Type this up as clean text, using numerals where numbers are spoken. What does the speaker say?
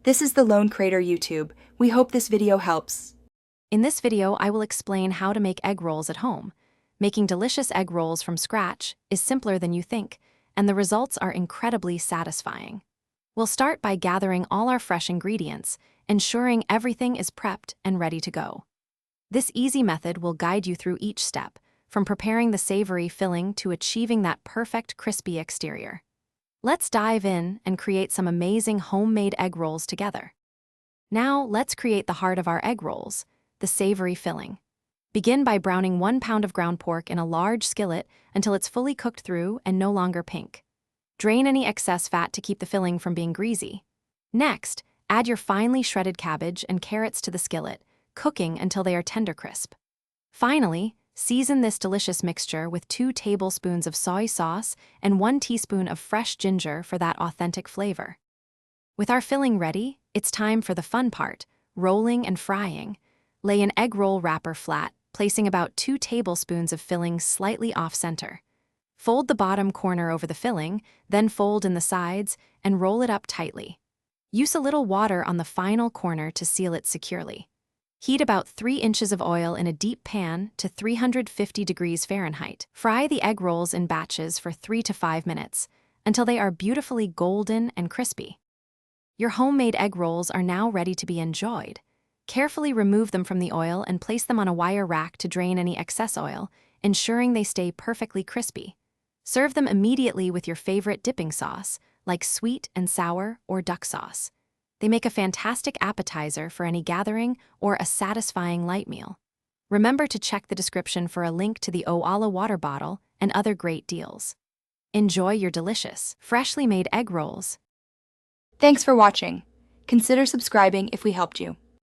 This is the Lone Crater YouTube. We hope this video helps. In this video, I will explain how to make egg rolls at home. Making delicious egg rolls from scratch is simpler than you think, and the results are incredibly satisfying. We'll start by gathering all our fresh ingredients, ensuring everything is prepped and ready to go. This easy method will guide you through each step, from preparing the savory filling to achieving that perfect crispy exterior. Let's dive in and create some amazing homemade egg rolls together. Now, let's create the heart of our egg rolls, the savory filling. Begin by browning 1 pound of ground pork in a large skillet until it's fully cooked through and no longer pink. Drain any excess fat to keep the filling from being greasy. Next, add your finely shredded cabbage and carrots to the skillet, cooking until they are tender crisp. Finally, season this delicious mixture with 2 tablespoons of soy sauce and 1 teaspoon of fresh ginger for that authentic flavor. With our filling ready, it's time for the fun part, rolling and frying. Lay an egg roll wrapper flat, placing about 2 tablespoons of filling slightly off-center. Fold the bottom corner over the filling, then fold in the sides and roll it up tightly. Use a little water on the final corner to seal it securely. Heat about 3 inches of oil in a deep pan to 350 degrees Fahrenheit. Fry the egg rolls in batches for 3 to 5 minutes, until they are beautifully golden and crispy. Your homemade egg rolls are now ready to be enjoyed. Carefully remove them from the oil and place them on a wire rack to drain any excess oil, ensuring they stay perfectly crispy. Serve them immediately with your favorite dipping sauce, like sweet and sour or duck sauce. They make a fantastic appetizer for any gathering or a satisfying light meal. Remember to check the description for a link to the Oala water bottle and other great deals. Enjoy your delicious, freshly made egg rolls. Thanks for watching. Consider subscribing if we helped you.